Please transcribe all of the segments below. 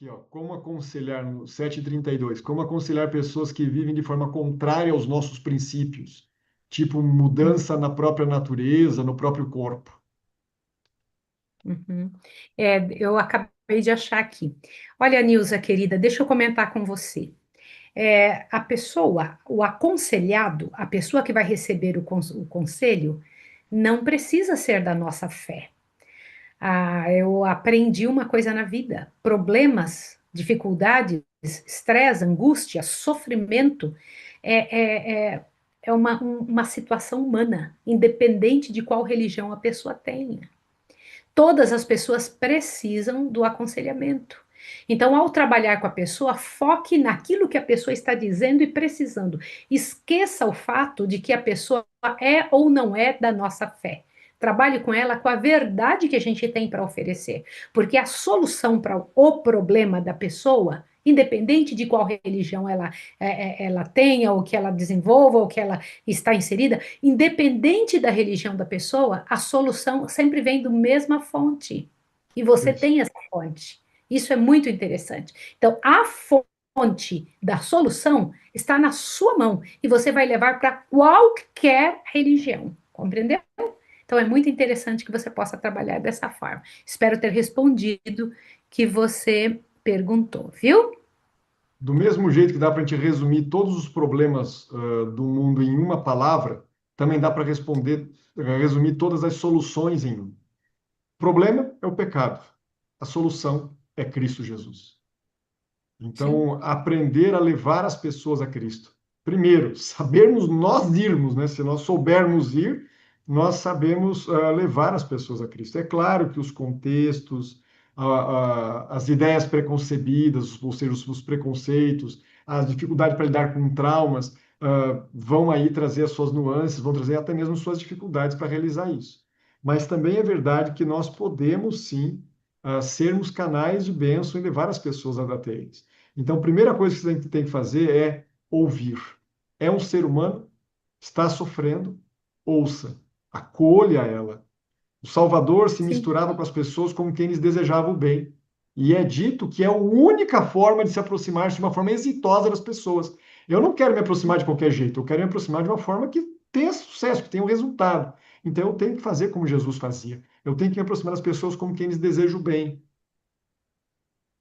Aqui, ó, como aconselhar no 732, como aconselhar pessoas que vivem de forma contrária aos nossos princípios, tipo mudança na própria natureza, no próprio corpo. Uhum. Eu acabei de achar aqui. Olha, Nilza, querida, deixa eu comentar com você. A pessoa, o aconselhado, a pessoa que vai receber o conselho, não precisa ser da nossa fé. Eu aprendi uma coisa na vida: problemas, dificuldades, estresse, angústia, sofrimento é uma situação humana, independente de qual religião a pessoa tenha. Todas as pessoas precisam do aconselhamento. Então, ao trabalhar com a pessoa, foque naquilo que a pessoa está dizendo e precisando. Esqueça o fato de que a pessoa é ou não é da nossa fé. Trabalhe com ela com a verdade que a gente tem para oferecer, porque a solução para o problema da pessoa, independente de qual religião ela tenha, ou que ela desenvolva, ou que ela está inserida, independente da religião da pessoa, a solução sempre vem da mesma fonte. E você Isso. tem essa fonte. Isso é muito interessante. Então, a fonte da solução está na sua mão e você vai levar para qualquer religião. Compreendeu? Então, é muito interessante que você possa trabalhar dessa forma. Espero ter respondido que você perguntou, viu? Do mesmo jeito que dá para a gente resumir todos os problemas do mundo em uma palavra, também dá para resumir todas as soluções em um. O problema é o pecado. A solução é Cristo Jesus. Sim. Então, aprender a levar as pessoas a Cristo. Primeiro, sabermos nós irmos, né? Se nós soubermos ir, nós sabemos levar as pessoas a Cristo. É claro que os contextos, as ideias preconcebidas, ou seja, os preconceitos, as dificuldades para lidar com traumas, vão aí trazer as suas nuances, vão trazer até mesmo suas dificuldades para realizar isso. Mas também é verdade que nós podemos sim sermos canais de bênção e levar as pessoas até eles. Então, a primeira coisa que você tem que fazer é ouvir. É um ser humano, está sofrendo, ouça, acolha ela. O Salvador se Sim. misturava com as pessoas como quem lhes desejava o bem. E é dito que é a única forma de se aproximar de uma forma exitosa das pessoas. Eu não quero me aproximar de qualquer jeito, eu quero me aproximar de uma forma que tenha sucesso, que tenha um resultado. Então eu tenho que fazer como Jesus fazia. Eu tenho que me aproximar das pessoas como quem lhes deseja o bem,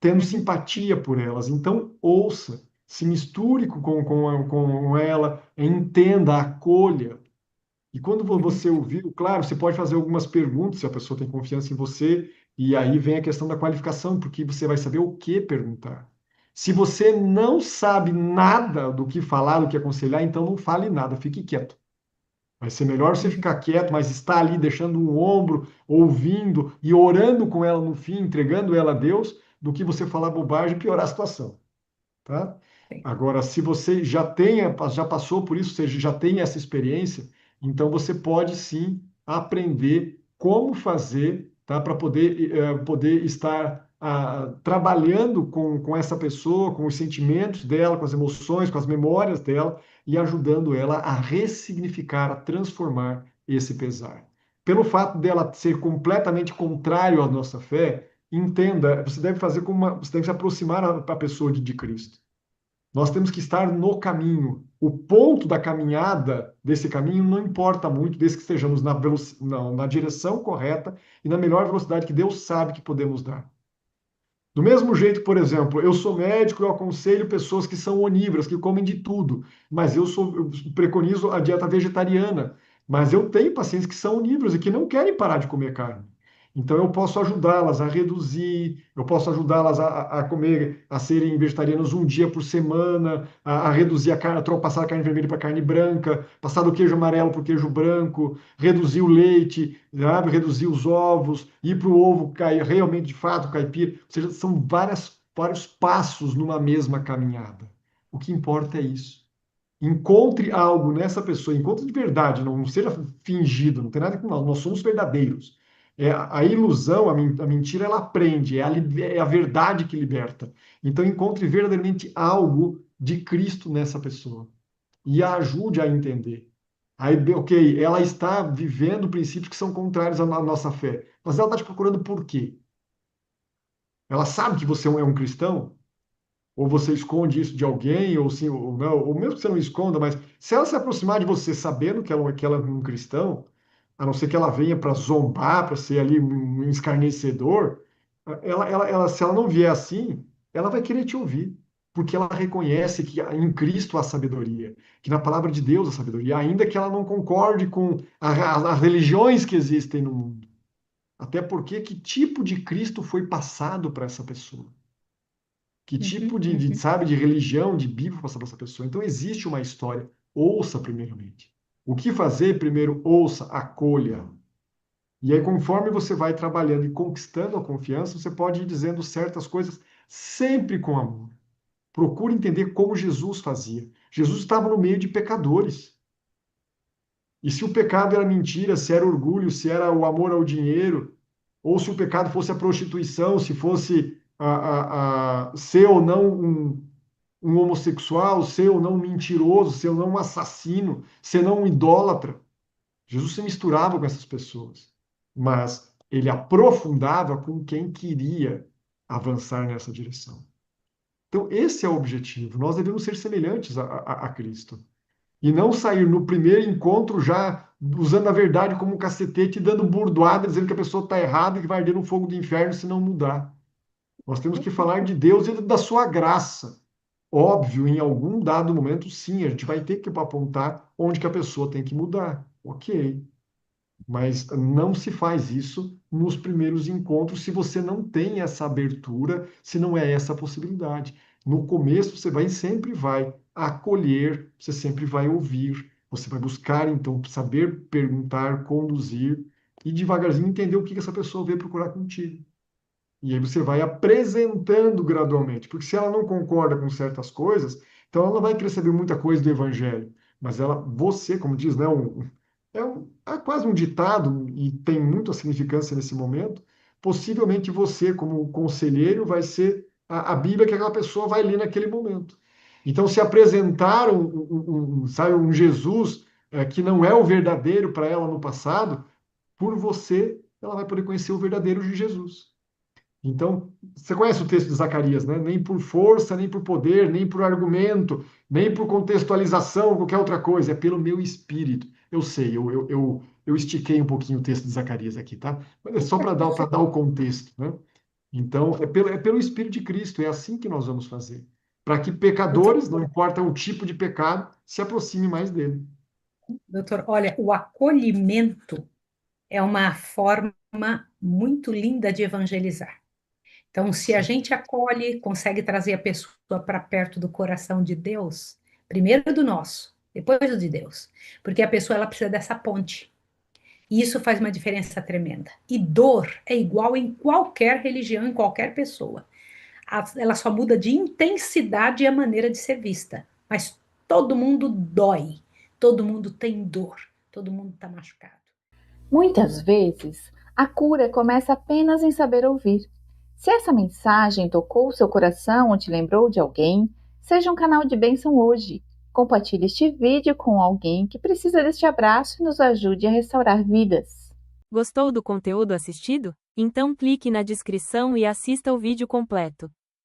tendo Uhum. simpatia por elas. Então, ouça, se misture com ela, entenda, acolha. E quando Uhum. você ouviu, claro, você pode fazer algumas perguntas, se a pessoa tem confiança em você, e aí vem a questão da qualificação, porque você vai saber o que perguntar. Se você não sabe nada do que falar, do que aconselhar, então não fale nada, fique quieto. Vai ser melhor você Uhum. ficar quieto, mas estar ali deixando um ombro, ouvindo e orando com ela no fim, entregando ela a Deus, do que você falar bobagem e piorar a situação, tá? Sim. Agora, se você já passou por isso, ou seja, já tem essa experiência, então você pode sim aprender como fazer, tá? Para poder estar trabalhando com essa pessoa, com os sentimentos dela, com as emoções, com as memórias dela e ajudando ela a ressignificar, a transformar esse pesar. Pelo fato dela ser completamente contrário à nossa fé, entenda, você deve se aproximar a pessoa de Cristo. Nós temos que estar no caminho. O ponto da caminhada desse caminho não importa muito, desde que estejamos na direção correta e na melhor velocidade que Deus sabe que podemos dar. Do mesmo jeito, por exemplo, eu sou médico, eu aconselho pessoas que são onívoras, que comem de tudo, mas eu preconizo a dieta vegetariana. Mas eu tenho pacientes que são onívoros e que não querem parar de comer carne. Então eu posso ajudá-las a reduzir, eu posso ajudá-las a comer, a serem vegetarianas um dia por semana, a reduzir a carne, passar a carne vermelha para carne branca, passar do queijo amarelo para o queijo branco, reduzir o leite, sabe? Reduzir os ovos, ir para o ovo cair realmente de fato caipira. Ou seja, são vários passos numa mesma caminhada. O que importa é isso. Encontre algo nessa pessoa, encontre de verdade, não seja fingido, não tem nada com nós somos verdadeiros. A ilusão, a mentira, ela aprende, é a verdade que liberta. Então, encontre verdadeiramente algo de Cristo nessa pessoa e a ajude a entender. Aí, ok, ela está vivendo princípios que são contrários à nossa fé, mas ela está te procurando por quê? Ela sabe que você é um cristão? Ou você esconde isso de alguém, ou sim, ou não, ou mesmo que você não esconda, mas se ela se aproximar de você sabendo que ela é um cristão, a não ser que ela venha para zombar, para ser ali um escarnecedor, se ela não vier assim, ela vai querer te ouvir, porque ela reconhece que em Cristo há sabedoria, que na palavra de Deus há sabedoria, ainda que ela não concorde com as religiões que existem no mundo. Até porque que tipo de Cristo foi passado para essa pessoa? Que tipo Uhum, uhum. sabe, de religião, de Bíblia passar para essa pessoa? Então existe uma história. Ouça primeiramente. O que fazer? Primeiro, ouça, acolha. E aí, conforme você vai trabalhando e conquistando a confiança, você pode ir dizendo certas coisas sempre com amor. Procure entender como Jesus fazia. Jesus estava no meio de pecadores. E se o pecado era mentira, se era orgulho, se era o amor ao dinheiro, ou se o pecado fosse a prostituição, se fosse ser ou não um homossexual, ser ou não um mentiroso, ser ou não um assassino, ser não um idólatra. Jesus se misturava com essas pessoas, mas ele aprofundava com quem queria avançar nessa direção. Então, esse é o objetivo. Nós devemos ser semelhantes a Cristo. E não sair no primeiro encontro já usando a verdade como um cacetete e dando burdoada, dizendo que a pessoa está errada e que vai arder no fogo do inferno se não mudar. Nós temos que falar de Deus e da sua graça. Óbvio, em algum dado momento, sim, a gente vai ter que apontar onde que a pessoa tem que mudar. Ok. Mas não se faz isso nos primeiros encontros se você não tem essa abertura, se não é essa a possibilidade. No começo, você sempre vai acolher, você sempre vai ouvir, você vai buscar, então, saber perguntar, conduzir e devagarzinho entender o que essa pessoa veio procurar contigo. E aí você vai apresentando gradualmente, porque se ela não concorda com certas coisas, então ela não vai querer saber muita coisa do evangelho, mas você, como diz, né, é quase um ditado e tem muita significância nesse momento. Possivelmente você, como conselheiro, vai ser a Bíblia que aquela pessoa vai ler naquele momento. Então, se apresentar sabe, um Jesus que não é o verdadeiro para ela no passado, por você, ela vai poder conhecer o verdadeiro de Jesus. Então, você conhece o texto de Zacarias, né? Nem por força, nem por poder, nem por argumento, nem por contextualização, qualquer outra coisa, é pelo meu espírito. Eu sei, eu estiquei um pouquinho o texto de Zacarias aqui, tá? Mas é só para dar o contexto, né? Então, é pelo Espírito de Cristo, é assim que nós vamos fazer. Para que Doutor, pecadores, não importa o tipo de pecado, se aproximem mais dele. doutor, olha, o acolhimento é uma forma muito linda de evangelizar. Então, se a Sim. gente acolhe, consegue trazer a pessoa para perto do coração de Deus, primeiro do nosso, depois do de Deus, porque a pessoa ela precisa dessa ponte. E isso faz uma diferença tremenda. E dor é igual em qualquer religião, em qualquer pessoa. Ela só muda de intensidade e a maneira de ser vista. Mas todo mundo dói, todo mundo tem dor, todo mundo está machucado. Muitas vezes, a cura começa apenas em saber ouvir. Se essa mensagem tocou o seu coração ou te lembrou de alguém, seja um canal de bênção hoje. Compartilhe este vídeo com alguém que precisa deste abraço e nos ajude a restaurar vidas. Gostou do conteúdo assistido? Então clique na descrição e assista o vídeo completo.